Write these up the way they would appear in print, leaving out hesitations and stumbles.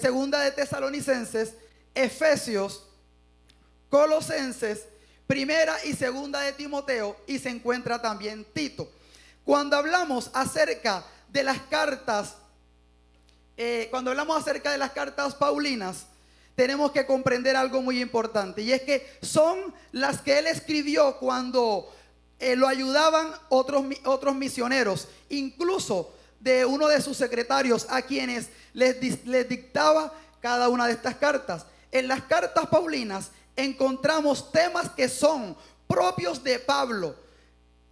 Segunda de Tesalonicenses, Efesios, Colosenses, Primera y Segunda de Timoteo, y se encuentra también Tito. Cuando hablamos acerca de las cartas, paulinas, tenemos que comprender algo muy importante, y es que son las que él escribió cuando lo ayudaban otros misioneros, incluso de uno de sus secretarios, a quienes les dictaba cada una de estas cartas. En las cartas paulinas encontramos temas que son propios de Pablo,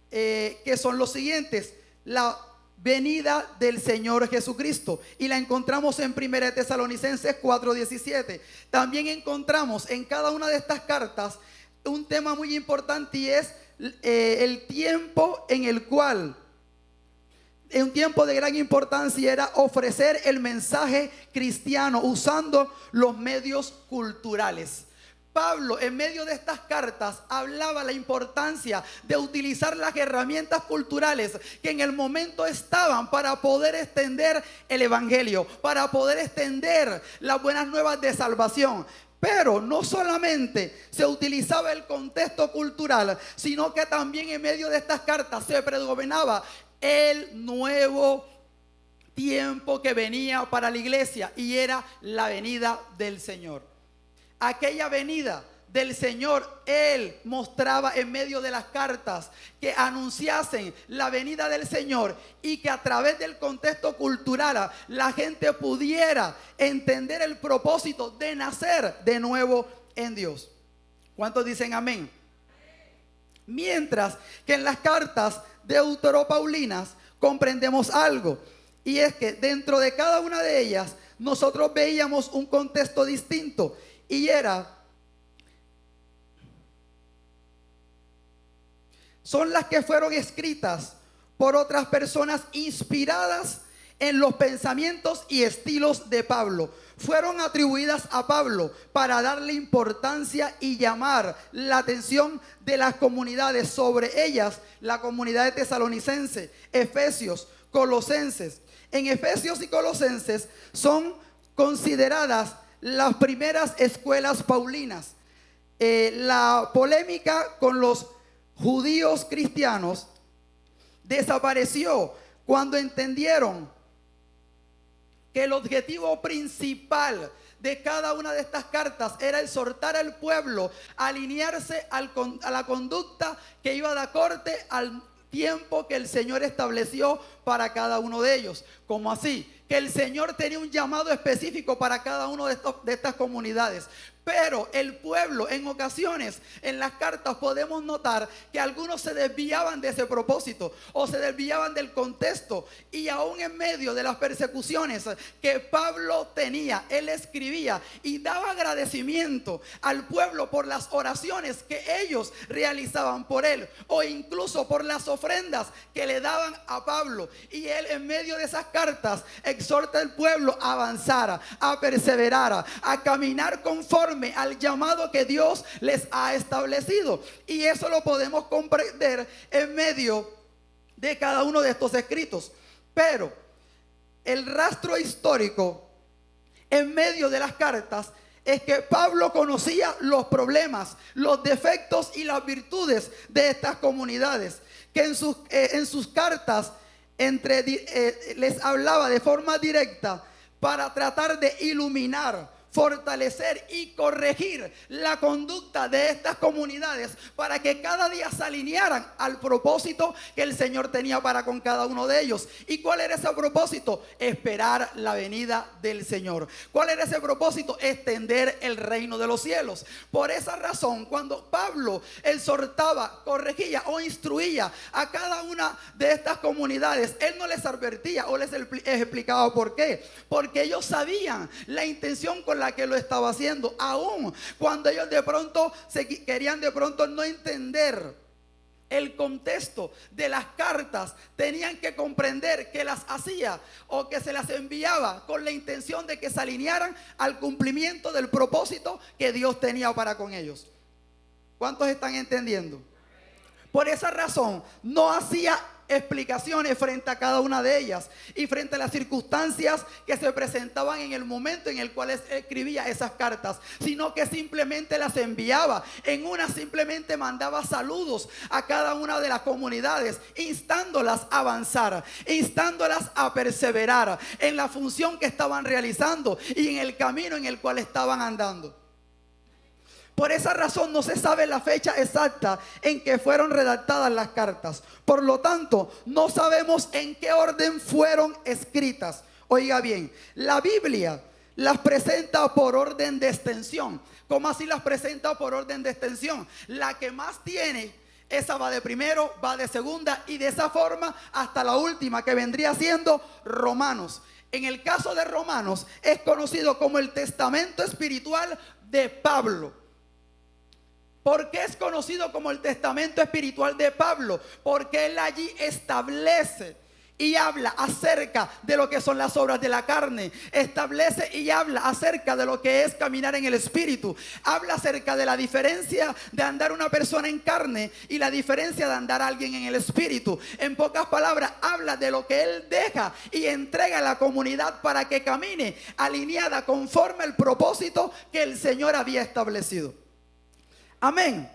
que son los siguientes: la venida del Señor Jesucristo, y la encontramos en 1 Tesalonicenses 4:17. También encontramos en cada una de estas cartas un tema muy importante, y es el tiempo en el cual, en un tiempo de gran importancia, era ofrecer el mensaje cristiano usando los medios culturales. Pablo, en medio de estas cartas, hablaba la importancia de utilizar las herramientas culturales que en el momento estaban para poder extender el evangelio, para poder extender las buenas nuevas de salvación. Pero no solamente se utilizaba el contexto cultural, sino que también en medio de estas cartas se predominaba el nuevo tiempo que venía para la iglesia, y era la venida del Señor. Aquella venida del Señor, Él mostraba en medio de las cartas que anunciasen la venida del Señor, y que a través del contexto cultural la gente pudiera entender el propósito de nacer de nuevo en Dios. ¿Cuántos dicen amén? Mientras que en las cartas deuteropaulinas comprendemos algo, y es que dentro de cada una de ellas nosotros veíamos un contexto distinto, y son las que fueron escritas por otras personas inspiradas en los pensamientos y estilos de Pablo. Fueron atribuidas a Pablo para darle importancia y llamar la atención de las comunidades, sobre ellas la comunidad de Tesalonicense, Efesios, Colosenses. En Efesios y Colosenses son consideradas las primeras escuelas paulinas. La polémica con los judíos cristianos desapareció cuando entendieron que el objetivo principal de cada una de estas cartas era exhortar al pueblo a alinearse a la conducta que iba de acorde al tiempo que el Señor estableció para cada uno de ellos. ¿Cómo así? Que el Señor tenía un llamado específico para cada uno de estas comunidades. Pero el pueblo, en ocasiones, en las cartas podemos notar que algunos se desviaban de ese propósito, o se desviaban del contexto, y aún en medio de las persecuciones que Pablo tenía, él escribía y daba agradecimiento al pueblo por las oraciones que ellos realizaban por él, o incluso por las ofrendas que le daban a Pablo. Y él, en medio de esas cartas, exhorta al pueblo a avanzar, a perseverar, a caminar conforme al llamado que Dios les ha establecido. Y eso lo podemos comprender en medio de cada uno de estos escritos. Pero el rastro histórico en medio de las cartas es que Pablo conocía los problemas, los defectos y las virtudes de estas comunidades, que en sus cartas les hablaba de forma directa para tratar de iluminar, fortalecer y corregir la conducta de estas comunidades, para que cada día se alinearan al propósito que el Señor tenía para con cada uno de ellos. ¿Y cuál era ese propósito? Esperar la venida del Señor. ¿Cuál era ese propósito? Extender el reino de los cielos. Por esa razón, cuando Pablo exhortaba, corregía o instruía a cada una de estas comunidades, él no les advertía o les explicaba por qué. Porque ellos sabían la intención con la que lo estaba haciendo, aun cuando ellos de pronto querían de pronto no entender el contexto de las cartas. Tenían que comprender que las hacía o que se las enviaba con la intención de que se alinearan al cumplimiento del propósito que Dios tenía para con ellos. ¿Cuántos están entendiendo? Por esa razón no hacía explicaciones frente a cada una de ellas y frente a las circunstancias que se presentaban en el momento en el cual escribía esas cartas, sino que simplemente las enviaba. En una simplemente mandaba saludos a cada una de las comunidades, instándolas a avanzar, instándolas a perseverar en la función que estaban realizando y en el camino en el cual estaban andando. Por esa razón no se sabe la fecha exacta en que fueron redactadas las cartas. Por lo tanto, no sabemos en qué orden fueron escritas. Oiga bien, la Biblia las presenta por orden de extensión. ¿Cómo así las presenta por orden de extensión? La que más tiene, esa va de primero, va de segunda y de esa forma hasta la última, que vendría siendo Romanos. En el caso de Romanos es conocido como el testamento espiritual de Pablo. ¿Por qué es conocido como el testamento espiritual de Pablo? Porque él allí establece y habla acerca de lo que son las obras de la carne. Establece y habla acerca de lo que es caminar en el espíritu. Habla acerca de la diferencia de andar una persona en carne y la diferencia de andar a alguien en el espíritu. En pocas palabras, habla de lo que él deja y entrega a la comunidad para que camine alineada conforme al propósito que el Señor había establecido. Amén.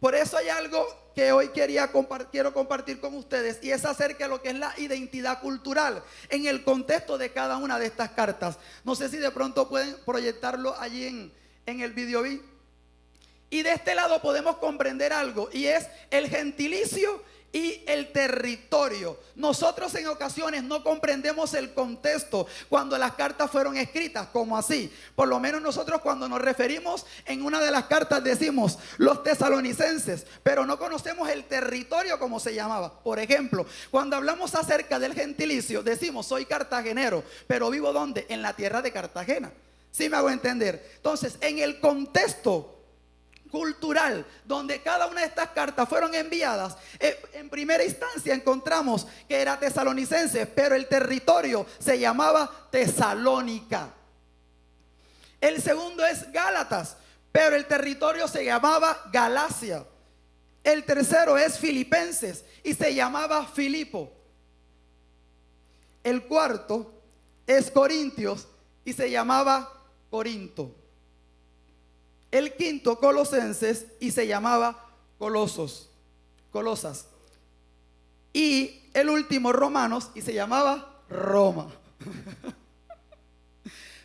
Por eso hay algo que hoy quiero compartir con ustedes, y es acerca de lo que es la identidad cultural en el contexto de cada una de estas cartas. No sé si de pronto pueden proyectarlo allí en el video. Y de este lado podemos comprender algo, y es el gentilicio y el territorio. Nosotros en ocasiones no comprendemos el contexto cuando las cartas fueron escritas. ¿Cómo así? Por lo menos nosotros cuando nos referimos en una de las cartas decimos los tesalonicenses, pero no conocemos el territorio como se llamaba. Por ejemplo, cuando hablamos acerca del gentilicio decimos soy cartagenero, pero vivo ¿dónde? En la tierra de Cartagena. ¿Sí me hago entender? Entonces, en el contexto cultural donde cada una de estas cartas fueron enviadas, en primera instancia encontramos que era tesalonicense, pero el territorio se llamaba Tesalónica. El segundo es Gálatas, pero el territorio se llamaba Galacia. El tercero es Filipenses y se llamaba Filipo. El cuarto es Corintios y se llamaba Corinto. El quinto, Colosenses, y se llamaba Colosas. Y el último, Romanos, y se llamaba Roma.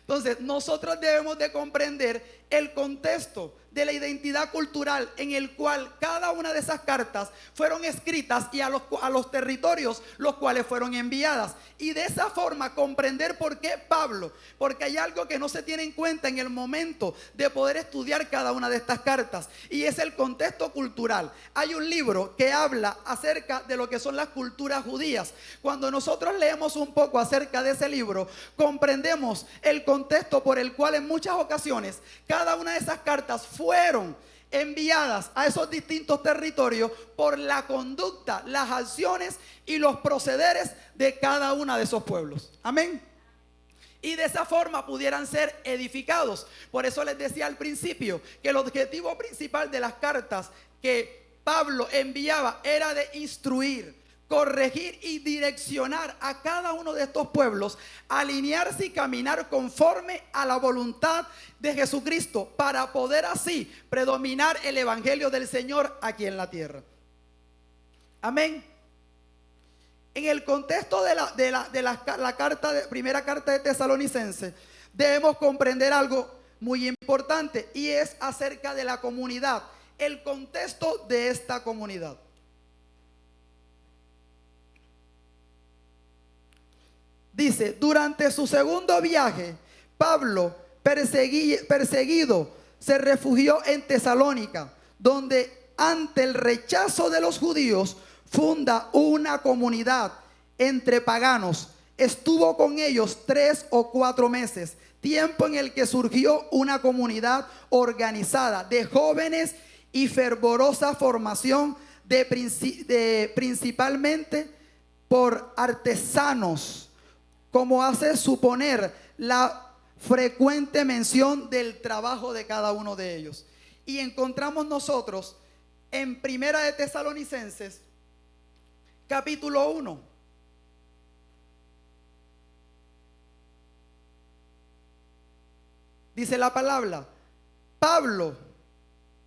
Entonces, nosotros debemos de comprender el contexto de la identidad cultural en el cual cada una de esas cartas fueron escritas y a los territorios los cuales fueron enviadas. Y de esa forma comprender por qué Pablo, porque hay algo que no se tiene en cuenta en el momento de poder estudiar cada una de estas cartas, y es el contexto cultural. Hay un libro que habla acerca de lo que son las culturas judías. Cuando nosotros leemos un poco acerca de ese libro, comprendemos el contexto por el cual en muchas ocasiones cada una de esas cartas fueron enviadas a esos distintos territorios por la conducta, las acciones y los procederes de cada uno de esos pueblos. Amén. Y de esa forma pudieran ser edificados. Por eso les decía al principio que el objetivo principal de las cartas que Pablo enviaba era de instruir, corregir y direccionar a cada uno de estos pueblos a alinearse y caminar conforme a la voluntad de Jesucristo para poder así predominar el evangelio del Señor aquí en la tierra. Amén. En el contexto de la primera carta de Tesalonicenses debemos comprender algo muy importante, y es acerca de la comunidad, el contexto de esta comunidad. Dice, durante su segundo viaje, Pablo, perseguido, se refugió en Tesalónica, donde ante el rechazo de los judíos, funda una comunidad entre paganos. Estuvo con ellos 3 o 4 meses, tiempo en el que surgió una comunidad organizada de jóvenes y fervorosa formación principalmente por artesanos, como hace suponer la frecuente mención del trabajo de cada uno de ellos. Y encontramos nosotros en Primera de Tesalonicenses capítulo 1. Dice la palabra: Pablo,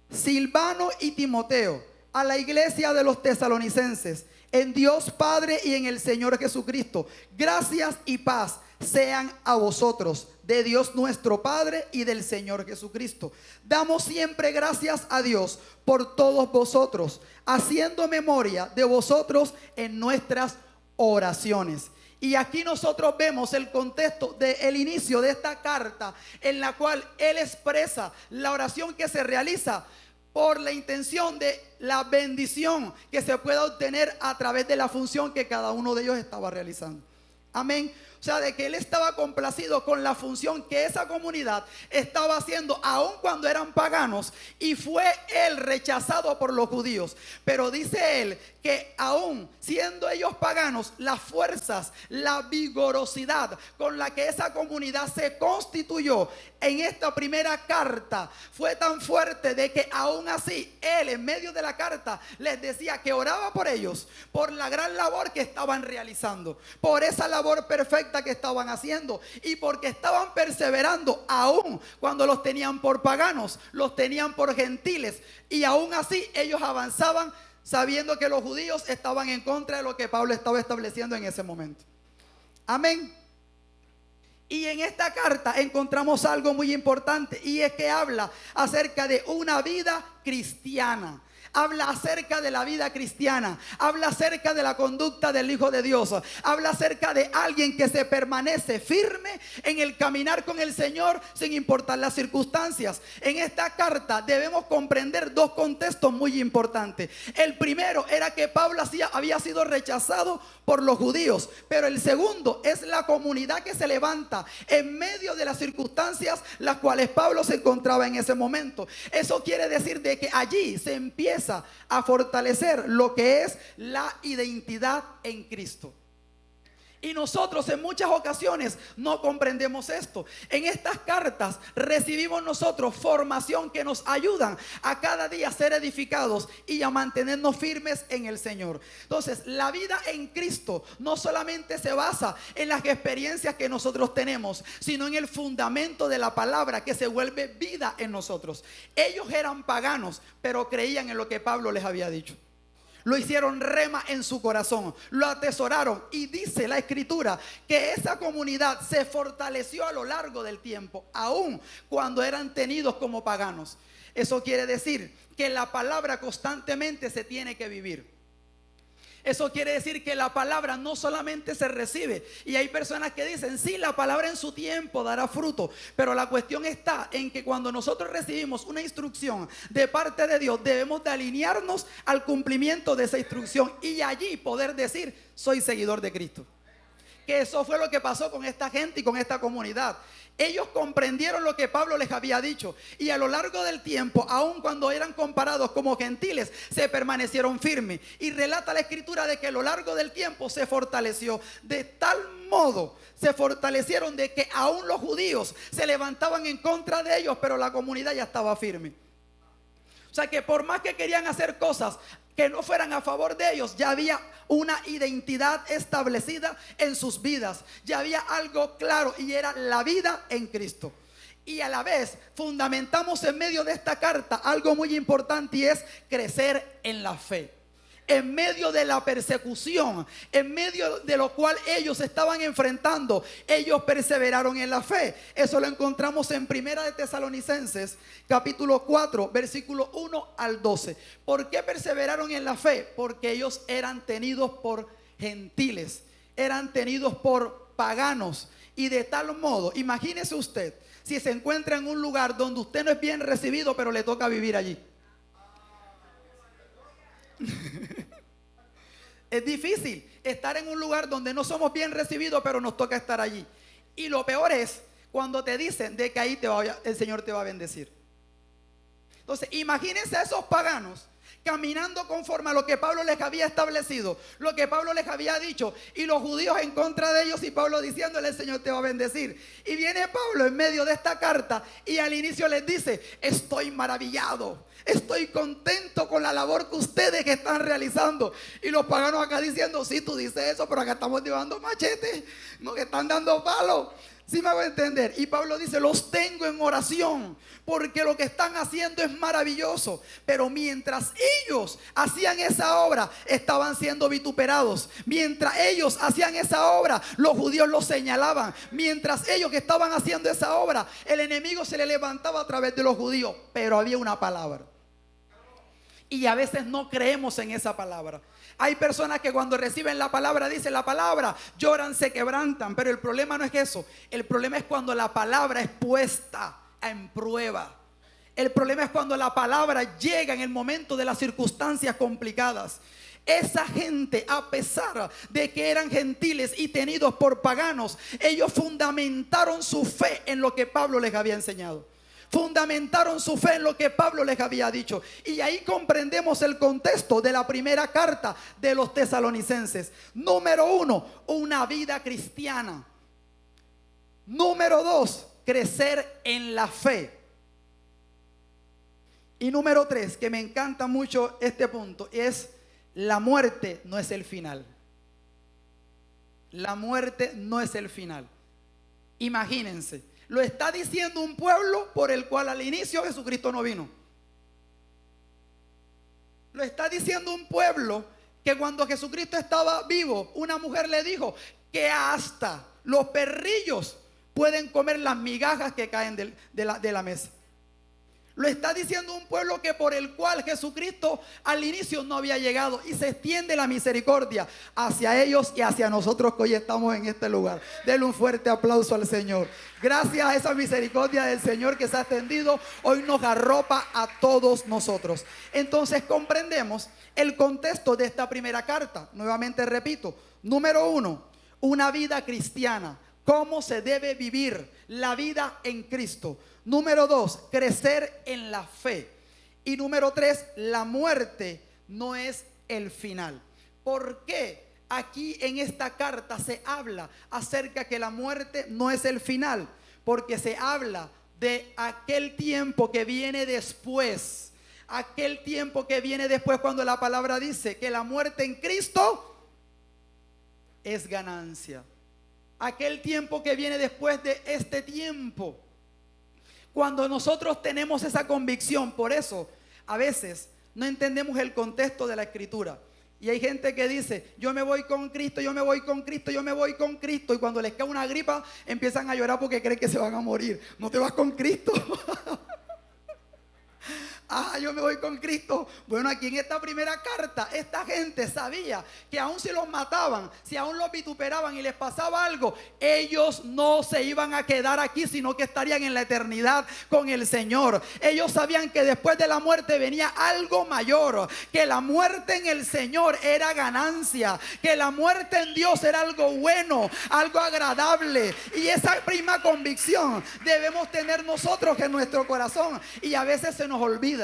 Silvano y Timoteo, a la iglesia de los tesalonicenses, en Dios Padre y en el Señor Jesucristo, gracias y paz sean a vosotros, de Dios nuestro Padre y del Señor Jesucristo. Damos siempre gracias a Dios por todos vosotros, haciendo memoria de vosotros en nuestras oraciones. Y aquí nosotros vemos el contexto del inicio de esta carta, en la cual él expresa la oración que se realiza por la intención de la bendición que se pueda obtener a través de la función que cada uno de ellos estaba realizando. Amén. O sea, de que él estaba complacido con la función que esa comunidad estaba haciendo, aun cuando eran paganos, y fue él rechazado por los judíos. Pero dice él que aun siendo ellos paganos, las fuerzas, la vigorosidad con la que esa comunidad se constituyó en esta primera carta fue tan fuerte de que aún así él, en medio de la carta, les decía que oraba por ellos, por la gran labor que estaban realizando, por esa labor perfecta que estaban haciendo, y porque estaban perseverando aún cuando los tenían por paganos, los tenían por gentiles, y aún así ellos avanzaban sabiendo que los judíos estaban en contra de lo que Pablo estaba estableciendo en ese momento. Amén. Y en esta carta encontramos algo muy importante, y es que habla acerca de una vida cristiana. Habla acerca de la vida cristiana, habla acerca de la conducta del Hijo de Dios, habla acerca de alguien que se permanece firme en el caminar con el Señor sin importar las circunstancias. En esta carta debemos comprender dos contextos muy importantes. El primero era que Pablo había sido rechazado por los judíos, pero el segundo es la comunidad que se levanta en medio de las circunstancias las cuales Pablo se encontraba en ese momento. Eso quiere decir de que allí se empieza a fortalecer lo que es la identidad en Cristo. Y nosotros en muchas ocasiones no comprendemos esto. En estas cartas recibimos nosotros formación que nos ayudan a cada día a ser edificados y a mantenernos firmes en el Señor. Entonces, la vida en Cristo no solamente se basa en las experiencias que nosotros tenemos, sino en el fundamento de la palabra que se vuelve vida en nosotros. Ellos eran paganos, pero creían en lo que Pablo les había dicho. Lo hicieron rema en su corazón, lo atesoraron, y dice la escritura que esa comunidad se fortaleció a lo largo del tiempo, aun cuando eran tenidos como paganos. Eso quiere decir que la palabra constantemente se tiene que vivir. Eso quiere decir que la palabra no solamente se recibe, y hay personas que dicen, sí, la palabra en su tiempo dará fruto, pero la cuestión está en que cuando nosotros recibimos una instrucción de parte de Dios, debemos de alinearnos al cumplimiento de esa instrucción y allí poder decir, soy seguidor de Cristo. Que eso fue lo que pasó con esta gente y con esta comunidad. Ellos comprendieron lo que Pablo les había dicho, y a lo largo del tiempo, aun cuando eran comparados como gentiles, se permanecieron firmes. Y relata la escritura de que a lo largo del tiempo se fortaleció. De tal modo se fortalecieron de que aún los judíos se levantaban en contra de ellos, pero la comunidad ya estaba firme. O sea que por más que querían hacer cosas que no fueran a favor de ellos, ya había una identidad establecida en sus vidas. Ya había algo claro, y era la vida en Cristo. Y a la vez fundamentamos en medio de esta carta algo muy importante, y es crecer en la fe. En medio de la persecución, en medio de lo cual ellos estaban enfrentando, ellos perseveraron en la fe. Eso lo encontramos en Primera de Tesalonicenses, capítulo 4, versículo 1 al 12. ¿Por qué perseveraron en la fe? Porque ellos eran tenidos por gentiles, eran tenidos por paganos. Y de tal modo, imagínese usted, si se encuentra en un lugar donde usted no es bien recibido, pero le toca vivir allí. Es difícil estar en un lugar donde no somos bien recibidos, pero nos toca estar allí. Y lo peor es cuando te dicen de que ahí el Señor te va a bendecir. Entonces, imagínense a esos paganos caminando conforme a lo que Pablo les había establecido, lo que Pablo les había dicho, y los judíos en contra de ellos, y Pablo diciéndole: el Señor te va a bendecir. Y viene Pablo en medio de esta carta y al inicio les dice: estoy maravillado, estoy contento con la labor que ustedes están realizando. Y los paganos acá diciendo: sí, tú dices eso, pero acá estamos llevando machetes, nos están dando palos. ¿Sí me voy a entender? Y Pablo dice: los tengo en oración, porque lo que están haciendo es maravilloso. Pero mientras ellos hacían esa obra, estaban siendo vituperados. Mientras ellos hacían esa obra, los judíos los señalaban. Mientras ellos que estaban haciendo esa obra, el enemigo se le levantaba a través de los judíos. Pero había una palabra, y a veces no creemos en esa palabra. Hay personas que cuando reciben la palabra, dicen la palabra, lloran, se quebrantan. Pero el problema no es eso. El problema es cuando la palabra es puesta en prueba. El problema es cuando la palabra llega en el momento de las circunstancias complicadas. Esa gente, a pesar de que eran gentiles y tenidos por paganos, ellos fundamentaron su fe en lo que Pablo les había enseñado. Fundamentaron su fe en lo que Pablo les había dicho. Y ahí comprendemos el contexto de la primera carta de los tesalonicenses. Número 1, una vida cristiana. Número 2, crecer en la fe. Y número 3, que me encanta mucho este punto, es: la muerte no es el final. La muerte no es el final. Imagínense. Lo está diciendo un pueblo por el cual al inicio Jesucristo no vino. Lo está diciendo un pueblo que cuando Jesucristo estaba vivo, una mujer le dijo que hasta los perrillos pueden comer las migajas que caen de la mesa. Lo está diciendo un pueblo que por el cual Jesucristo al inicio no había llegado, y se extiende la misericordia hacia ellos y hacia nosotros que hoy estamos en este lugar. Denle un fuerte aplauso al Señor. Gracias a esa misericordia del Señor que se ha extendido, hoy nos arropa a todos nosotros. Entonces comprendemos el contexto de esta primera carta. Nuevamente repito: número 1, una vida cristiana. ¿Cómo se debe vivir la vida en Cristo? Número 2, crecer en la fe. Y número 3, la muerte no es el final. ¿Por qué aquí en esta carta se habla acerca que la muerte no es el final? Porque se habla de aquel tiempo que viene después. Aquel tiempo que viene después, cuando la palabra dice que la muerte en Cristo es ganancia. Aquel tiempo que viene después de este tiempo. Cuando nosotros tenemos esa convicción, por eso a veces no entendemos el contexto de la Escritura. Y hay gente que dice: yo me voy con Cristo, yo me voy con Cristo, yo me voy con Cristo. Y cuando les cae una gripa empiezan a llorar porque creen que se van a morir. No te vas con Cristo. Yo me voy con Cristo. Bueno, aquí en esta primera carta, esta gente sabía que aun si los mataban, si aún los vituperaban y les pasaba algo, ellos no se iban a quedar aquí, sino que estarían en la eternidad con el Señor. Ellos sabían que después de la muerte venía algo mayor, que la muerte en el Señor era ganancia, que la muerte en Dios era algo bueno, algo agradable. Y esa prima convicción debemos tener nosotros en nuestro corazón. Y a veces se nos olvida.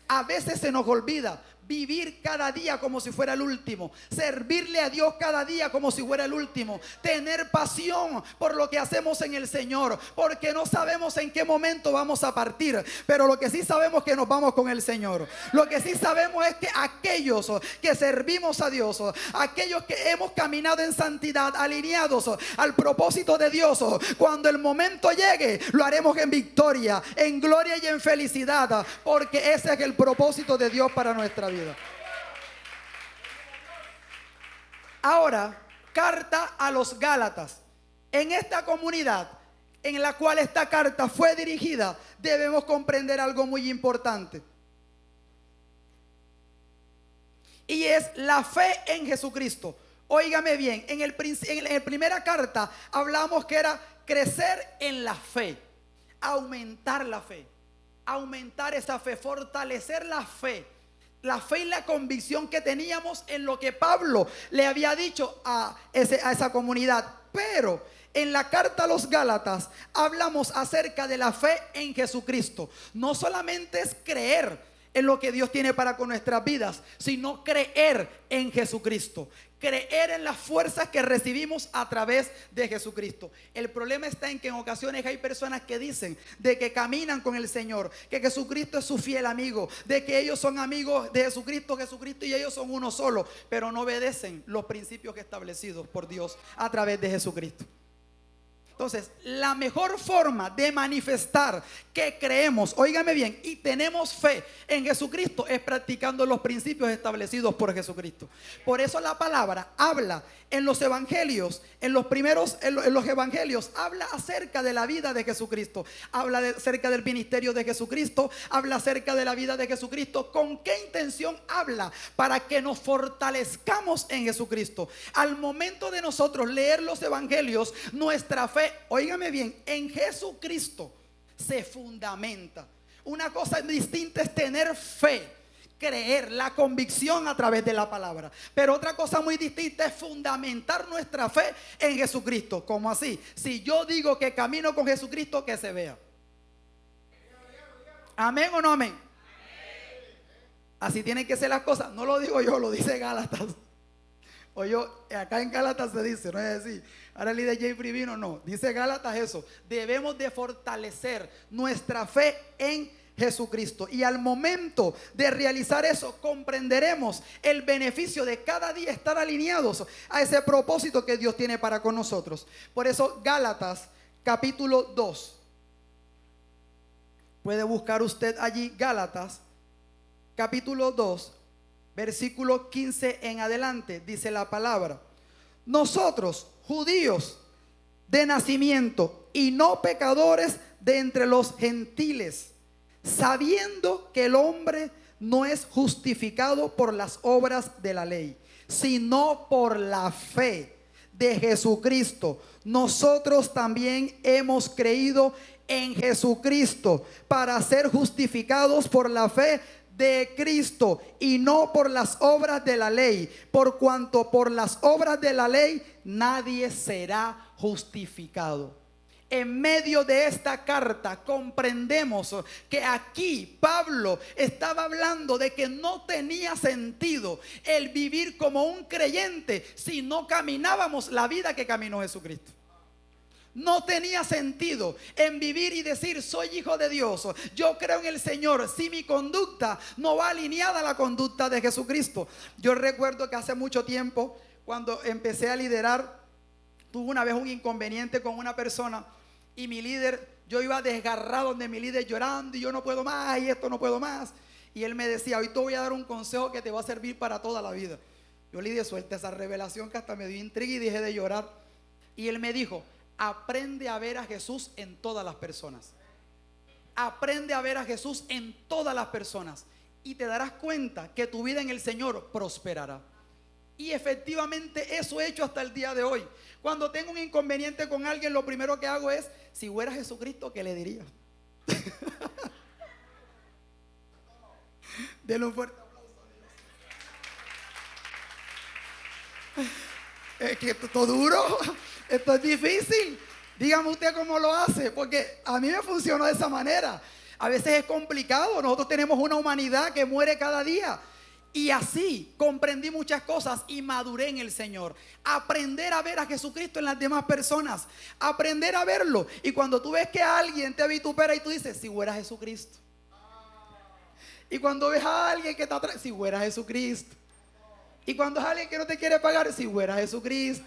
A veces se nos olvida vivir cada día como si fuera el último, servirle a Dios cada día como si fuera el último, tener pasión por lo que hacemos en el Señor, porque no sabemos en qué momento vamos a partir, pero lo que sí sabemos es que nos vamos con el Señor. Lo que sí sabemos es que aquellos que servimos a Dios, aquellos que hemos caminado en santidad, alineados al propósito de Dios, cuando el momento llegue, lo haremos en victoria, en gloria y en felicidad, porque ese es el propósito de Dios para nuestra vida. Ahora, carta a los Gálatas. En esta comunidad en la cual esta carta fue dirigida, debemos comprender algo muy importante. Y es la fe en Jesucristo. Óigame bien, en la primera carta hablamos que era crecer en la fe, aumentar la fe, aumentar esa fe, fortalecer la fe. La fe y la convicción que teníamos en lo que Pablo le había dicho a esa comunidad. Pero en la carta a los Gálatas hablamos acerca de la fe en Jesucristo. No solamente es creer en lo que Dios tiene para con nuestras vidas, sino creer en Jesucristo. Creer en las fuerzas que recibimos a través de Jesucristo. El problema está en que en ocasiones hay personas que dicen de que caminan con el Señor, que Jesucristo es su fiel amigo, de que ellos son amigos de Jesucristo, Jesucristo y ellos son uno solo, pero no obedecen los principios establecidos por Dios a través de Jesucristo. Entonces, la mejor forma de manifestar que creemos, óigame bien, y tenemos fe en Jesucristo es practicando los principios establecidos por Jesucristo. Por eso la palabra habla en los evangelios, en los evangelios, habla acerca de la vida de Jesucristo, habla acerca del ministerio de Jesucristo, habla acerca de la vida de Jesucristo. ¿Con qué intención habla? Para que nos fortalezcamos en Jesucristo. Al momento de nosotros leer los evangelios, nuestra fe, óigame bien, en Jesucristo se fundamenta. Una cosa distinta es tener fe, creer, la convicción a través de la palabra. Pero otra cosa muy distinta es fundamentar nuestra fe en Jesucristo. ¿Cómo así? Si yo digo que camino con Jesucristo, que se vea. ¿Amén o no amén? Así tienen que ser las cosas. No lo digo yo, lo dice Gálatas. O yo, acá en Gálatas se dice, no es decir, ahora el líder Jeffrey vino, no, dice Gálatas eso. Debemos de fortalecer nuestra fe en Jesucristo. Y al momento de realizar eso, comprenderemos el beneficio de cada día estar alineados a ese propósito que Dios tiene para con nosotros. Por eso Gálatas capítulo 2. Puede buscar usted allí Gálatas capítulo 2. Versículo 15 en adelante, dice la palabra: nosotros, judíos de nacimiento y no pecadores de entre los gentiles, sabiendo que el hombre no es justificado por las obras de la ley, sino por la fe de Jesucristo. Nosotros también hemos creído en Jesucristo para ser justificados por la fe de Cristo y no por las obras de la ley, por cuanto por las obras de la ley nadie será justificado. En medio de esta carta comprendemos que aquí Pablo estaba hablando de que no tenía sentido el vivir como un creyente si no caminábamos la vida que caminó Jesucristo. No tenía sentido en vivir y decir soy hijo de Dios, yo creo en el Señor, si mi conducta no va alineada a la conducta de Jesucristo. Yo recuerdo que hace mucho tiempo, cuando empecé a liderar, tuve una vez un inconveniente con una persona y mi líder, yo iba desgarrado de mi líder llorando y yo no puedo más y esto no puedo más. Y él me decía, hoy te voy a dar un consejo que te va a servir para toda la vida. Yo le di suelta esa revelación que hasta me dio intriga y dejé de llorar. Y él me dijo, aprende a ver a Jesús en todas las personas. Aprende a ver a Jesús en todas las personas y te darás cuenta que tu vida en el Señor prosperará. Y efectivamente eso he hecho hasta el día de hoy. Cuando tengo un inconveniente con alguien, lo primero que hago es, si fuera Jesucristo, ¿qué le diría? Denle un fuerte aplauso a Dios. Es que esto es duro, esto es difícil. Dígame usted cómo lo hace, porque a mí me funcionó de esa manera. A veces es complicado, nosotros tenemos una humanidad que muere cada día. Y así comprendí muchas cosas y maduré en el Señor. Aprender a ver a Jesucristo en las demás personas. Aprender a verlo. Y cuando tú ves que alguien te vitupera y tú dices, si fuera Jesucristo. Y cuando ves a alguien que te atrae, si fuera Jesucristo. Y cuando es alguien que no te quiere pagar, si fuera Jesucristo.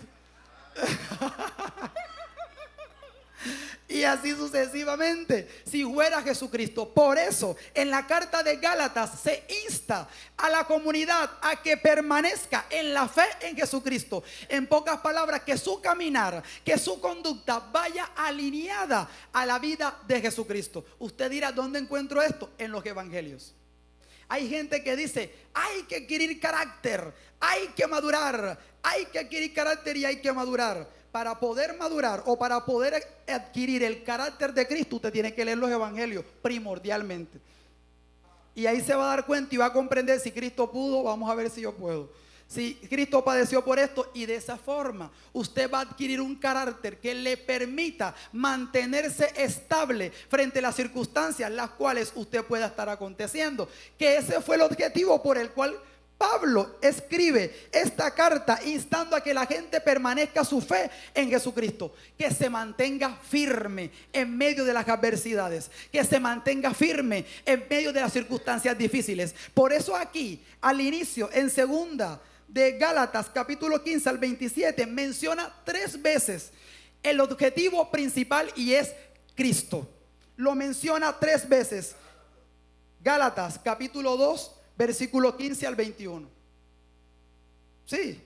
Y así sucesivamente, si fuera Jesucristo. Por eso en la carta de Gálatas se insta a la comunidad a que permanezca en la fe en Jesucristo. En pocas palabras, que su caminar, que su conducta vaya alineada a la vida de Jesucristo. Usted dirá, ¿dónde encuentro esto? En los evangelios. Hay gente que dice, hay que adquirir carácter, hay que madurar, hay que adquirir carácter y hay que madurar. Para poder madurar o para poder adquirir el carácter de Cristo, usted tiene que leer los evangelios primordialmente. Y ahí se va a dar cuenta y va a comprender si Cristo pudo, vamos a ver si yo puedo. Si Cristo padeció por esto, y de esa forma usted va a adquirir un carácter que le permita mantenerse estable frente a las circunstancias las cuales usted pueda estar aconteciendo. Que ese fue el objetivo por el cual Pablo escribe esta carta instando a que la gente permanezca su fe en Jesucristo, que se mantenga firme en medio de las adversidades, que se mantenga firme en medio de las circunstancias difíciles. Por eso aquí al inicio, en segunda de Gálatas capítulo 15 al 27, menciona 3 veces el objetivo principal, y es Cristo. Lo menciona 3 veces. Gálatas capítulo 2 versículo 15 al 21. Sí.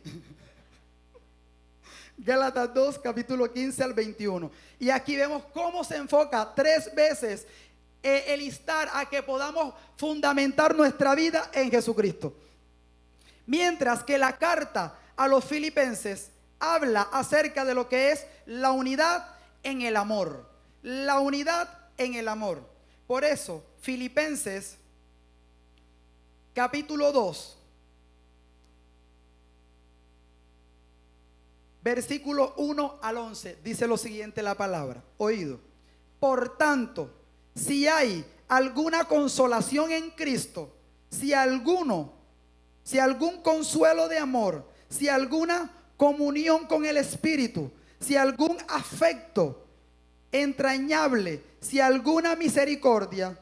Gálatas 2, capítulo 15 al 21. Y aquí vemos cómo se enfoca 3 veces el instar a que podamos fundamentar nuestra vida en Jesucristo. Mientras que la carta a los filipenses habla acerca de lo que es la unidad en el amor. La unidad en el amor. Por eso, Filipenses capítulo 2, versículo 1 al 11, dice lo siguiente la palabra, oído. Por tanto, si hay alguna consolación en Cristo, si algún consuelo de amor, si alguna comunión con el Espíritu, si algún afecto entrañable, si alguna misericordia,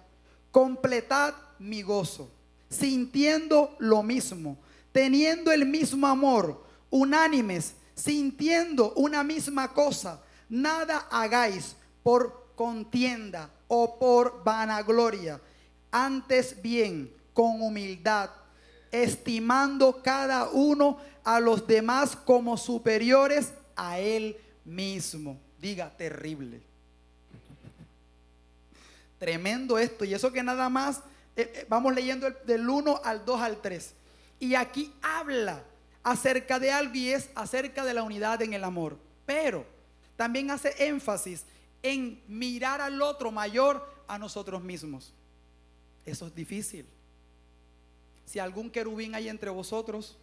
completad mi gozo, sintiendo lo mismo, teniendo el mismo amor, unánimes, sintiendo una misma cosa. Nada hagáis por contienda o por vanagloria, antes bien con humildad, estimando cada uno a los demás como superiores a él mismo. Diga, terrible. Tremendo esto. Y eso que nada más vamos leyendo del 1 al 2 al 3. Y aquí habla acerca de algo, y es acerca de la unidad en el amor. Pero también hace énfasis en mirar al otro mayor a nosotros mismos. Eso es difícil. Si algún querubín hay entre vosotros,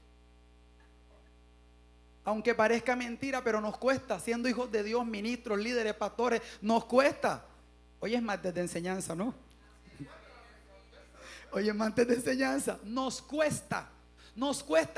aunque parezca mentira, pero nos cuesta, siendo hijos de Dios, ministros, líderes, pastores, nos cuesta. Hoy es martes de enseñanza, ¿no? Hoy es martes de enseñanza. Nos cuesta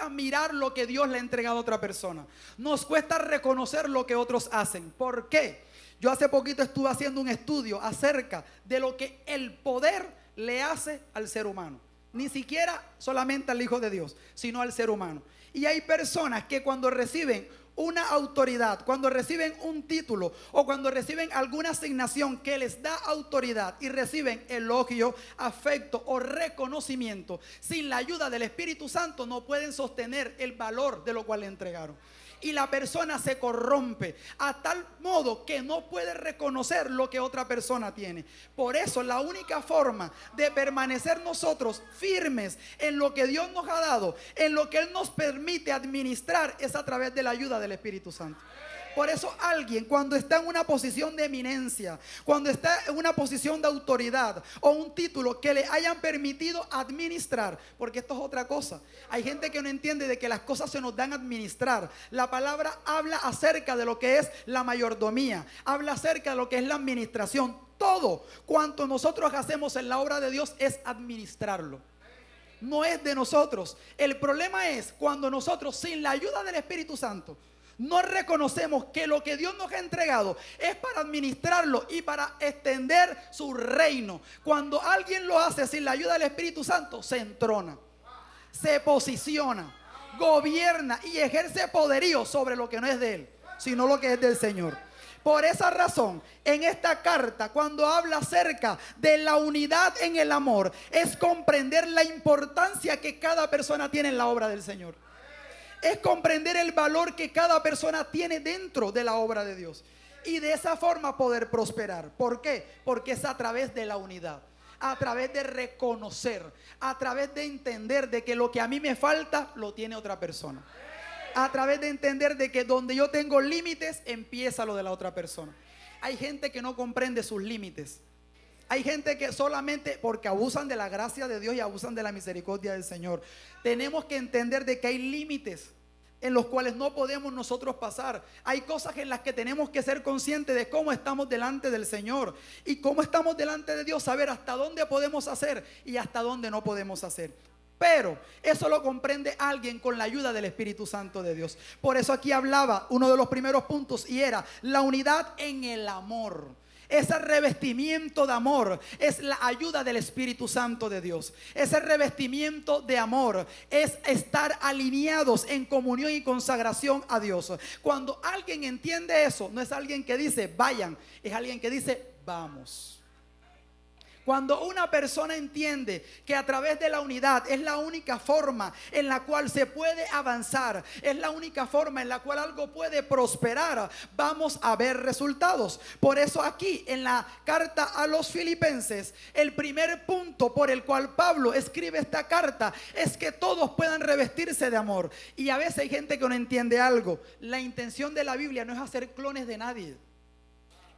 mirar lo que Dios le ha entregado a otra persona. Nos cuesta reconocer lo que otros hacen. ¿Por qué? Yo hace poquito estuve haciendo un estudio acerca de lo que el poder le hace al ser humano. Ni siquiera solamente al Hijo de Dios, sino al ser humano. Y hay personas que cuando reciben una autoridad, cuando reciben un título o cuando reciben alguna asignación que les da autoridad y reciben elogio, afecto o reconocimiento, sin la ayuda del Espíritu Santo no pueden sostener el valor de lo cual le entregaron. Y la persona se corrompe a tal modo que no puede reconocer lo que otra persona tiene. Por eso la única forma de permanecer nosotros firmes en lo que Dios nos ha dado, en lo que Él nos permite administrar, es a través de la ayuda del Espíritu Santo. Por eso alguien cuando está en una posición de eminencia, cuando está en una posición de autoridad o un título que le hayan permitido administrar, porque esto es otra cosa. Hay gente que no entiende de que las cosas se nos dan a administrar. La palabra habla acerca de lo que es la mayordomía, habla acerca de lo que es la administración. Todo cuanto nosotros hacemos en la obra de Dios es administrarlo. No es de nosotros. El problema es cuando nosotros, sin la ayuda del Espíritu Santo, no reconocemos que lo que Dios nos ha entregado es para administrarlo y para extender su reino. Cuando alguien lo hace sin la ayuda del Espíritu Santo, se entrona, se posiciona, gobierna y ejerce poderío sobre lo que no es de él, sino lo que es del Señor. Por esa razón, en esta carta, cuando habla acerca de la unidad en el amor, es comprender la importancia que cada persona tiene en la obra del Señor. Es comprender el valor que cada persona tiene dentro de la obra de Dios. Y de esa forma poder prosperar. ¿Por qué? Porque es a través de la unidad. A través de reconocer. A través de entender de que lo que a mí me falta, lo tiene otra persona. A través de entender de que donde yo tengo límites, empieza lo de la otra persona. Hay gente que no comprende sus límites. Hay gente que solamente porque abusan de la gracia de Dios y abusan de la misericordia del Señor. Tenemos que entender de que hay límites en los cuales no podemos nosotros pasar. Hay cosas en las que tenemos que ser conscientes de cómo estamos delante del Señor y cómo estamos delante de Dios, saber hasta dónde podemos hacer y hasta dónde no podemos hacer. Pero eso lo comprende alguien con la ayuda del Espíritu Santo de Dios. Por eso aquí hablaba uno de los primeros puntos y era la unidad en el amor. Ese revestimiento de amor es la ayuda del Espíritu Santo de Dios. Ese revestimiento de amor es estar alineados en comunión y consagración a Dios. Cuando alguien entiende eso, no es alguien que dice vayan, es alguien que dice vamos. Cuando una persona entiende que a través de la unidad es la única forma en la cual se puede avanzar, es la única forma en la cual algo puede prosperar, vamos a ver resultados. Por eso aquí en la carta a los Filipenses, el primer punto por el cual Pablo escribe esta carta es que todos puedan revestirse de amor. Y a veces hay gente que no entiende algo. La intención de la Biblia no es hacer clones de nadie.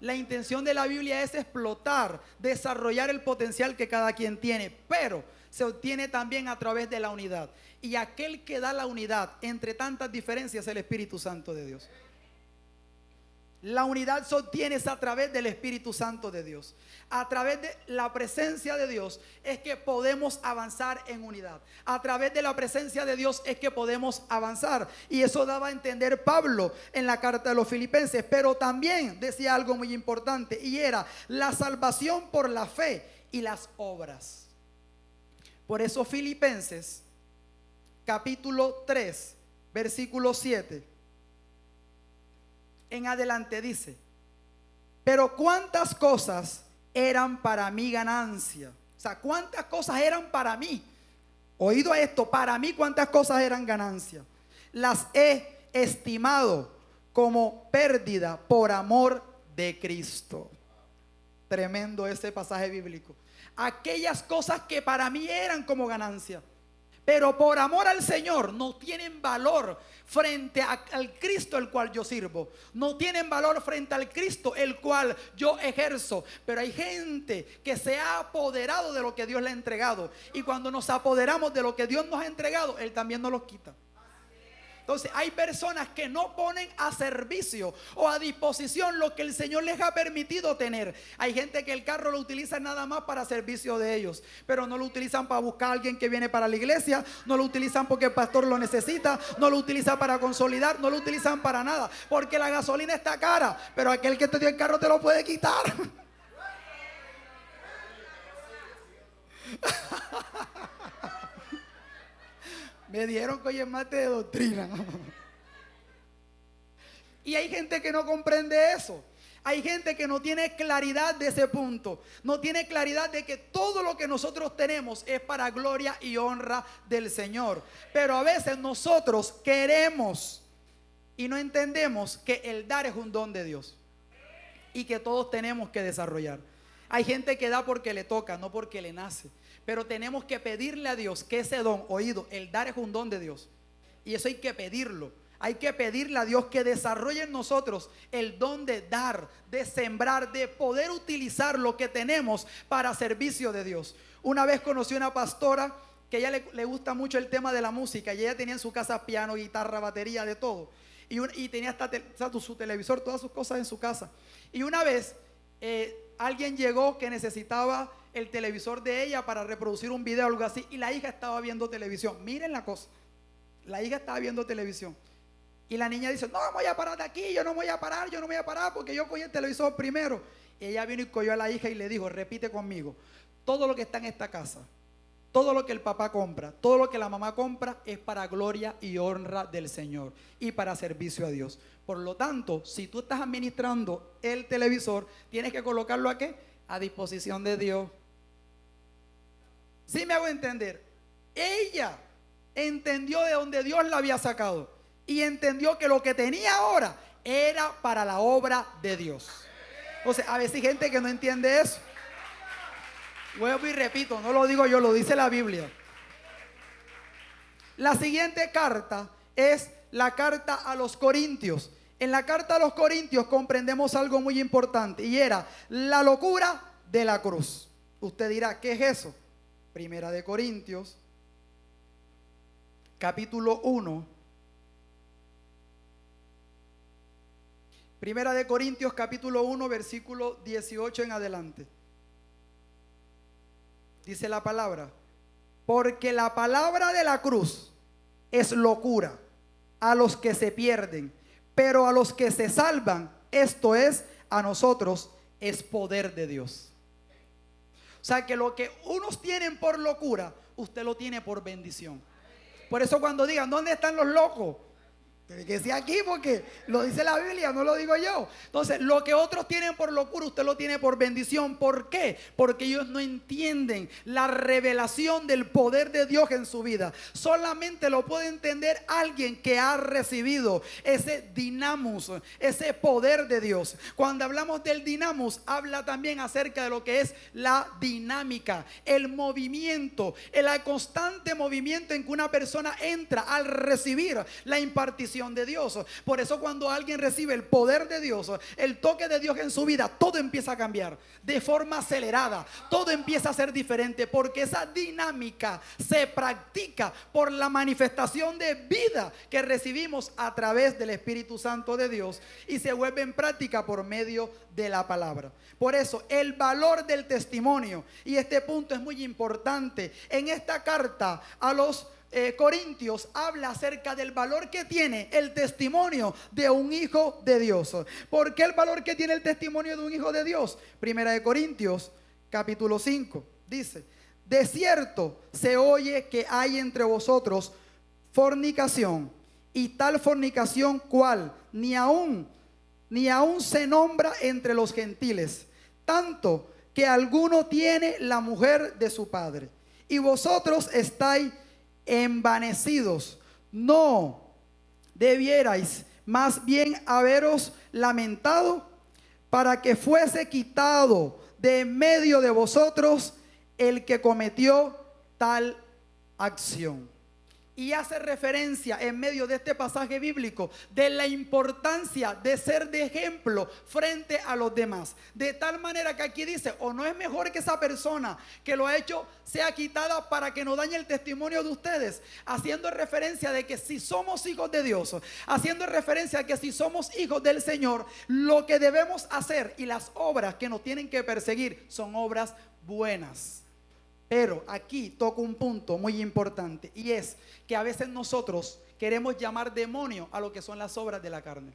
La intención de la Biblia es explotar, desarrollar el potencial que cada quien tiene, pero se obtiene también a través de la unidad. Y aquel que da la unidad entre tantas diferencias es el Espíritu Santo de Dios. La unidad se obtiene a través del Espíritu Santo de Dios. A través de la presencia de Dios es que podemos avanzar en unidad. A través de la presencia de Dios es que podemos avanzar. Y eso daba a entender Pablo en la carta de los Filipenses. Pero también decía algo muy importante y era la salvación por la fe y las obras. Por eso Filipenses capítulo 3 versículo 7 en adelante dice: pero cuántas cosas eran para mí ganancia. O sea, cuántas cosas eran para mí. Oído esto, para mí cuántas cosas eran ganancia. Las he estimado como pérdida por amor de Cristo. Tremendo ese pasaje bíblico. Aquellas cosas que para mí eran como ganancia, pero por amor al Señor no tienen valor frente al Cristo el cual yo sirvo. No tienen valor frente al Cristo el cual yo ejerzo. Pero hay gente que se ha apoderado de lo que Dios le ha entregado. Y cuando nos apoderamos de lo que Dios nos ha entregado, Él también nos lo quita. Entonces hay personas que no ponen a servicio o a disposición lo que el Señor les ha permitido tener. Hay gente que el carro lo utiliza nada más para servicio de ellos, pero no lo utilizan para buscar a alguien que viene para la iglesia, no lo utilizan porque el pastor lo necesita, no lo utilizan para consolidar, no lo utilizan para nada, porque la gasolina está cara, pero aquel que te dio el carro te lo puede quitar. Me dieron que hoy es mate de doctrina. Y hay gente que no comprende eso. Hay gente que no tiene claridad de ese punto. No tiene claridad de que todo lo que nosotros tenemos es para gloria y honra del Señor. Pero a veces nosotros queremos y no entendemos que el dar es un don de Dios y que todos tenemos que desarrollar. Hay gente que da porque le toca, no porque le nace. Pero tenemos que pedirle a Dios que ese don, oído, el dar es un don de Dios. Y eso hay que pedirlo. Hay que pedirle a Dios que desarrolle en nosotros el don de dar, de sembrar, de poder utilizar lo que tenemos para servicio de Dios. Una vez conocí una pastora que a ella le gusta mucho el tema de la música. Y ella tenía en su casa piano, guitarra, batería, de todo. Y tenía hasta su televisor, todas sus cosas en su casa. Y una vez alguien llegó que necesitaba el televisor de ella para reproducir un video o algo así, y la hija estaba viendo televisión. Miren la cosa, la hija estaba viendo televisión y la niña dice: no voy a parar de aquí, yo no voy a parar porque yo cogí el televisor primero. Y ella vino y cogió a la hija y le dijo: repite conmigo, todo lo que está en esta casa, todo lo que el papá compra, todo lo que la mamá compra es para gloria y honra del Señor y para servicio a Dios. Por lo tanto, si tú estás administrando el televisor, tienes que colocarlo ¿a qué? A disposición de Dios. ¿Sí me hago entender? Ella entendió de donde Dios la había sacado y entendió que lo que tenía ahora era para la obra de Dios. O sea, a veces hay gente que no entiende eso. Vuelvo y repito, no lo digo yo, lo dice la Biblia. La siguiente carta es la carta a los Corintios. En la carta a los Corintios comprendemos algo muy importante y era la locura de la cruz. Usted dirá, ¿qué es eso? Primera de Corintios, capítulo 1. Primera de Corintios, capítulo 1, versículo 18 en adelante. Dice la palabra: porque la palabra de la cruz es locura a los que se pierden, pero a los que se salvan, esto es, a nosotros, es poder de Dios. O sea que lo que unos tienen por locura, usted lo tiene por bendición. Por eso cuando digan, ¿dónde están los locos? Tiene que decir aquí, porque lo dice la Biblia, no lo digo yo. Entonces, lo que otros tienen por locura, usted lo tiene por bendición. ¿Por qué? Porque ellos no entienden la revelación del poder de Dios en su vida. Solamente lo puede entender alguien que ha recibido ese dinamus, ese poder de Dios. Cuando hablamos del dinamus, habla también acerca de lo que es la dinámica, el movimiento, el constante movimiento en que una persona entra al recibir la impartición de Dios. Por eso cuando alguien recibe el poder de Dios, el toque de Dios en su vida, todo empieza a cambiar de forma acelerada, todo empieza a ser diferente, porque esa dinámica se practica por la manifestación de vida que recibimos a través del Espíritu Santo de Dios y se vuelve en práctica por medio de la palabra. Por eso el valor del testimonio, y este punto es muy importante en esta carta a los Corintios, habla acerca del valor que tiene el testimonio de un hijo de Dios. ¿Por qué el valor que tiene el testimonio de un hijo de Dios? Primera de Corintios, capítulo 5, dice: de cierto se oye que hay entre vosotros fornicación, y tal fornicación cual ni aún se nombra entre los gentiles, tanto que alguno tiene la mujer de su padre. Y vosotros estáis envanecidos. No debierais más bien haberos lamentado para que fuese quitado de en medio de vosotros el que cometió tal acción. Y hace referencia en medio de este pasaje bíblico de la importancia de ser de ejemplo frente a los demás. De tal manera que aquí dice, o no es mejor que esa persona que lo ha hecho sea quitada para que no dañe el testimonio de ustedes. Haciendo referencia de que si somos hijos de Dios, haciendo referencia a que si somos hijos del Señor, lo que debemos hacer y las obras que nos tienen que perseguir son obras buenas. Pero aquí toco un punto muy importante, y es que a veces nosotros queremos llamar demonio a lo que son las obras de la carne.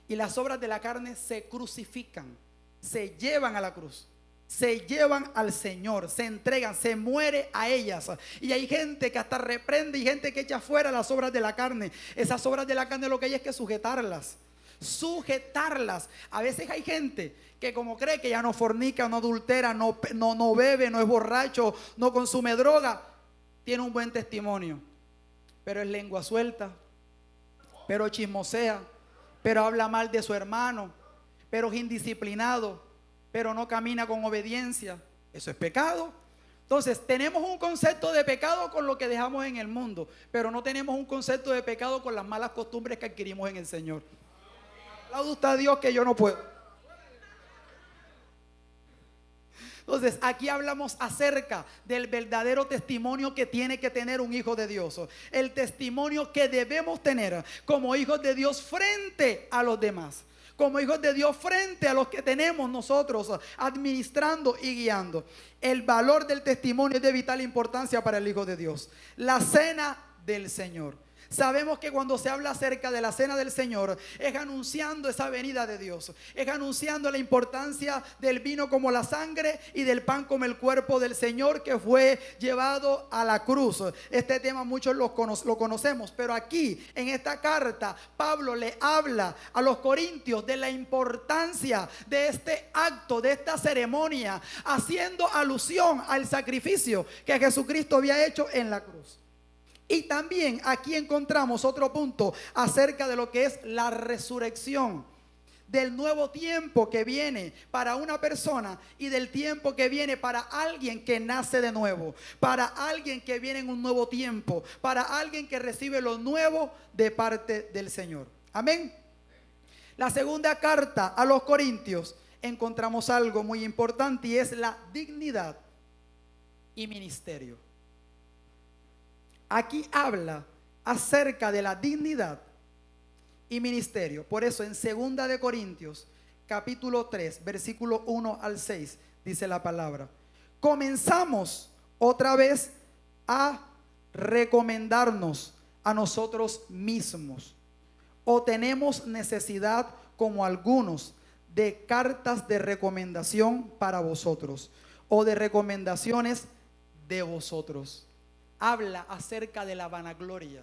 Y las obras de la carne se crucifican, se llevan a la cruz, se llevan al Señor, se entregan, se muere a ellas. Y hay gente que hasta reprende y gente que echa fuera las obras de la carne. Esas obras de la carne lo que hay es que sujetarlas. A veces hay gente que como cree que ya no fornica, no adultera, no bebe, no es borracho, no consume droga, tiene un buen testimonio, pero es lengua suelta, pero chismosea, pero habla mal de su hermano, pero es indisciplinado, pero no camina con obediencia. Eso es pecado. Entonces tenemos un concepto de pecado con lo que dejamos en el mundo, pero no tenemos un concepto de pecado con las malas costumbres que adquirimos en el Señor. Aplauda usted a Dios que yo no puedo. Entonces aquí hablamos acerca del verdadero testimonio que tiene que tener un hijo de Dios. El testimonio que debemos tener como hijos de Dios frente a los demás. Como hijos de Dios frente a los que tenemos nosotros administrando y guiando. El valor del testimonio es de vital importancia para el hijo de Dios. La cena del Señor. Sabemos que cuando se habla acerca de la cena del Señor es anunciando esa venida de Dios, es anunciando la importancia del vino como la sangre y del pan como el cuerpo del Señor que fue llevado a la cruz. Este tema muchos lo conocemos, pero aquí en esta carta Pablo le habla a los corintios de la importancia de este acto, de esta ceremonia, haciendo alusión al sacrificio que Jesucristo había hecho en la cruz. Y también aquí encontramos otro punto acerca de lo que es la resurrección, del nuevo tiempo que viene para una persona y del tiempo que viene para alguien que nace de nuevo, para alguien que viene en un nuevo tiempo, para alguien que recibe lo nuevo de parte del Señor. Amén. La segunda carta a los Corintios encontramos algo muy importante y es la dignidad y ministerio. Aquí habla acerca de la dignidad y ministerio. Por eso en 2 de Corintios capítulo 3 versículo 1 al 6 dice la palabra: comenzamos otra vez a recomendarnos a nosotros mismos, o tenemos necesidad, como algunos, de cartas de recomendación para vosotros, o de recomendaciones de vosotros. Habla acerca de la vanagloria,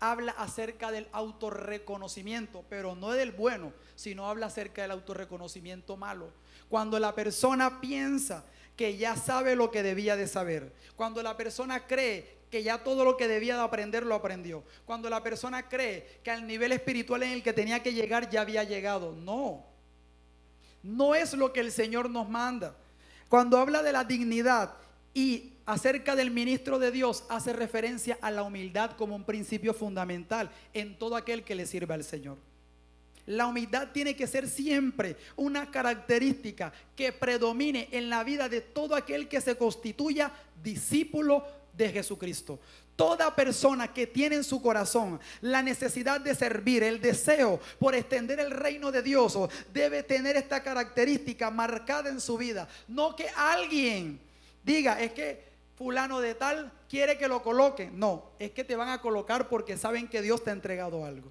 habla acerca del autorreconocimiento, pero no del bueno, sino habla acerca del autorreconocimiento malo. Cuando la persona piensa que ya sabe lo que debía de saber, cuando la persona cree que ya todo lo que debía de aprender lo aprendió, cuando la persona cree que al nivel espiritual en el que tenía que llegar ya había llegado. No es lo que el Señor nos manda. Cuando habla de la dignidad y acerca del ministro de Dios, hace referencia a la humildad como un principio fundamental en todo aquel que le sirva al Señor. La humildad tiene que ser siempre una característica que predomine en la vida de todo aquel que se constituya discípulo de Jesucristo. Toda persona que tiene en su corazón la necesidad de servir, el deseo por extender el reino de Dios, debe tener esta característica marcada en su vida. No que alguien diga, es que fulano de tal quiere que lo coloquen. No, es que te van a colocar porque saben que Dios te ha entregado algo.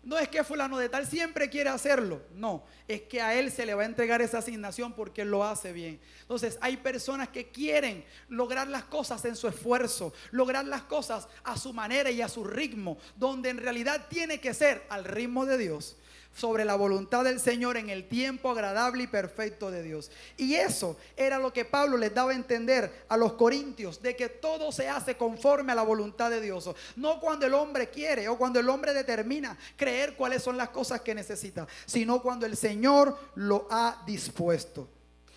No es que fulano de tal siempre quiere hacerlo. No, es que a él se le va a entregar esa asignación porque él lo hace bien. Entonces hay personas que quieren lograr las cosas en su esfuerzo, lograr las cosas a su manera y a su ritmo, donde en realidad tiene que ser al ritmo de Dios, sobre la voluntad del Señor, en el tiempo agradable y perfecto de Dios. Y eso era lo que Pablo les daba a entender a los corintios, de que todo se hace conforme a la voluntad de Dios, no cuando el hombre quiere o cuando el hombre determina creer cuáles son las cosas que necesita, sino cuando el Señor lo ha dispuesto.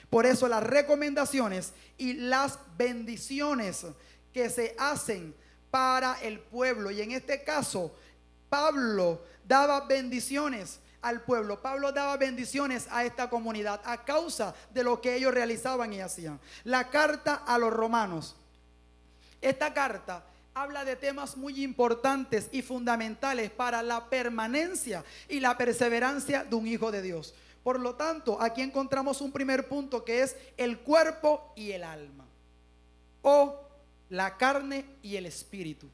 Por eso las recomendaciones y las bendiciones que se hacen para el pueblo, y en este caso Pablo daba bendiciones al pueblo. Pablo daba bendiciones a esta comunidad a causa de lo que ellos realizaban y hacían. La carta a los romanos. Esta carta habla de temas muy importantes y fundamentales para la permanencia y la perseverancia de un hijo de Dios. Por lo tanto, aquí encontramos un primer punto que es el cuerpo y el alma, o la carne y el espíritu.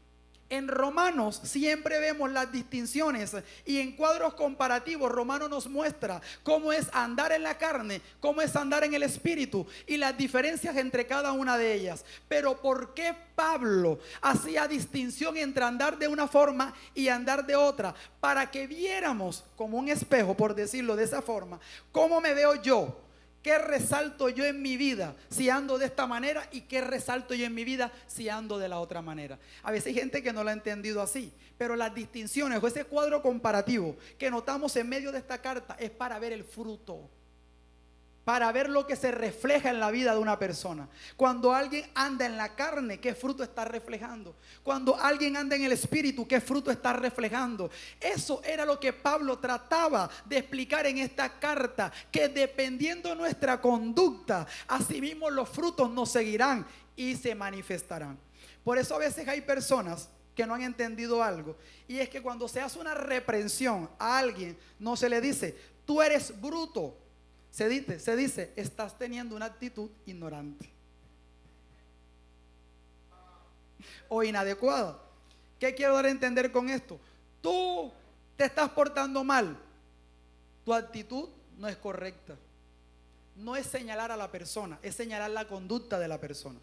En Romanos siempre vemos las distinciones, y en cuadros comparativos Romanos nos muestra cómo es andar en la carne, cómo es andar en el espíritu y las diferencias entre cada una de ellas. Pero ¿por qué Pablo hacía distinción entre andar de una forma y andar de otra? Para que viéramos como un espejo, por decirlo de esa forma, cómo me veo yo. ¿Qué resalto yo en mi vida si ando de esta manera y qué resalto yo en mi vida si ando de la otra manera? A veces hay gente que no lo ha entendido así, pero las distinciones o ese cuadro comparativo que notamos en medio de esta carta es para ver el fruto, para ver lo que se refleja en la vida de una persona. Cuando alguien anda en la carne, ¿qué fruto está reflejando? Cuando alguien anda en el espíritu, ¿qué fruto está reflejando? Eso era lo que Pablo trataba de explicar en esta carta, que dependiendo de nuestra conducta, asimismo los frutos nos seguirán y se manifestarán. Por eso a veces hay personas que no han entendido algo, y es que cuando se hace una reprensión a alguien, no se le dice, tú eres bruto. Se dice, estás teniendo una actitud ignorante o inadecuada. ¿Qué quiero dar a entender con esto? Tú te estás portando mal, tu actitud no es correcta. No es señalar a la persona, es señalar la conducta de la persona.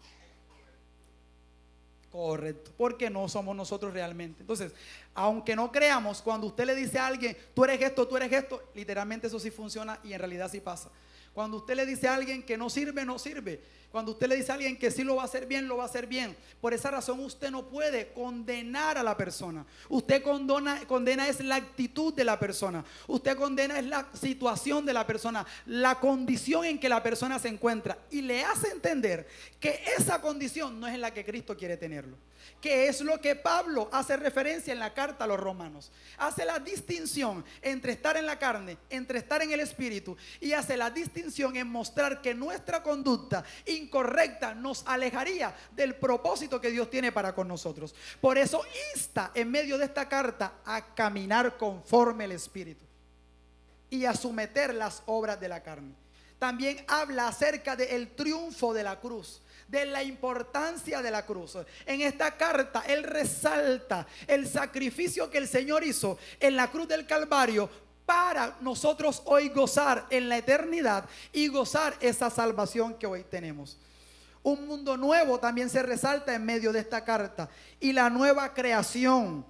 Correcto, porque no somos nosotros realmente. Entonces, aunque no creamos, cuando usted le dice a alguien, tú eres esto, literalmente eso sí funciona y en realidad sí pasa. Cuando usted le dice a alguien que no sirve, no sirve. Cuando usted le dice a alguien que sí lo va a hacer bien, lo va a hacer bien. Por esa razón usted no puede condenar a la persona. Usted condena es la actitud de la persona. Usted condena es la situación de la persona, la condición en que la persona se encuentra. Y le hace entender que esa condición no es en la que Cristo quiere tenerlo. Que es lo que Pablo hace referencia en la carta a los romanos. Hace la distinción entre estar en la carne, entre estar en el espíritu, y hace la distinción en mostrar que nuestra conducta incorrecta nos alejaría del propósito que Dios tiene para con nosotros. Por eso insta en medio de esta carta a caminar conforme al espíritu y a someter las obras de la carne. También habla acerca del triunfo de la cruz, de la importancia de la cruz. En esta carta él resalta el sacrificio que el Señor hizo en la cruz del Calvario para nosotros hoy gozar en la eternidad y gozar esa salvación que hoy tenemos. Un mundo nuevo también se resalta en medio de esta carta, y la nueva creación,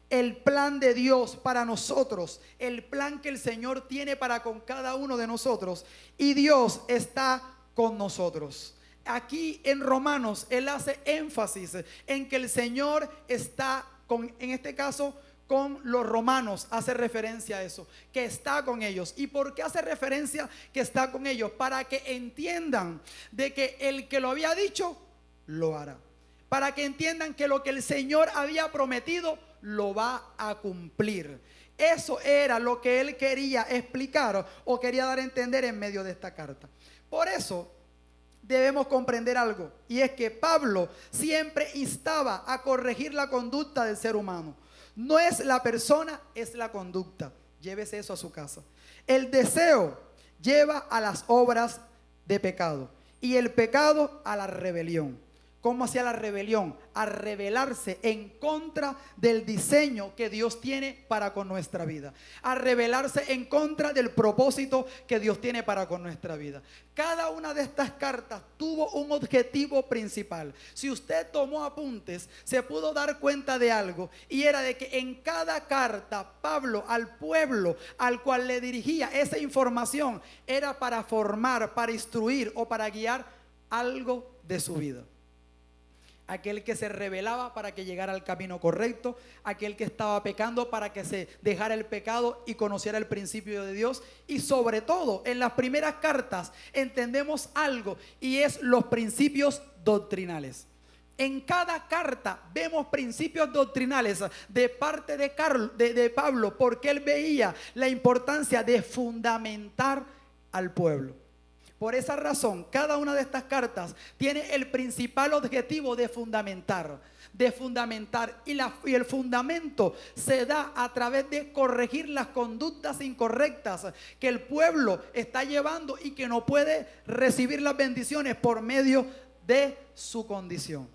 el plan de Dios para nosotros, el plan que el Señor tiene para con cada uno de nosotros, y Dios está con nosotros. Aquí en Romanos él hace énfasis en que el Señor está en este caso con los romanos, hace referencia a eso, que está con ellos. ¿Y por qué hace referencia que está con ellos? Para que entiendan de que el que lo había dicho, lo hará. Para que entiendan que lo que el Señor había prometido, lo va a cumplir. Eso era lo que él quería explicar o quería dar a entender en medio de esta carta. Por eso debemos comprender algo, y es que Pablo siempre instaba a corregir la conducta del ser humano. No es la persona, es la conducta. Llévese eso a su casa. El deseo lleva a las obras de pecado, y el pecado a la rebelión. ¿Cómo hacía la rebelión? A rebelarse en contra del diseño que Dios tiene para con nuestra vida. A rebelarse en contra del propósito que Dios tiene para con nuestra vida. Cada una de estas cartas tuvo un objetivo principal. Si usted tomó apuntes, se pudo dar cuenta de algo, y era de que en cada carta Pablo al pueblo al cual le dirigía esa información era para formar, para instruir o para guiar algo de su vida. Aquel que se rebelaba para que llegara al camino correcto, aquel que estaba pecando para que se dejara el pecado y conociera el principio de Dios. Y sobre todo en las primeras cartas entendemos algo, y es los principios doctrinales. En cada carta vemos principios doctrinales de parte de Pablo, porque él veía la importancia de fundamentar al pueblo. Por esa razón, cada una de estas cartas tiene el principal objetivo de fundamentar. Y el fundamento se da a través de corregir las conductas incorrectas que el pueblo está llevando y que no puede recibir las bendiciones por medio de su condición.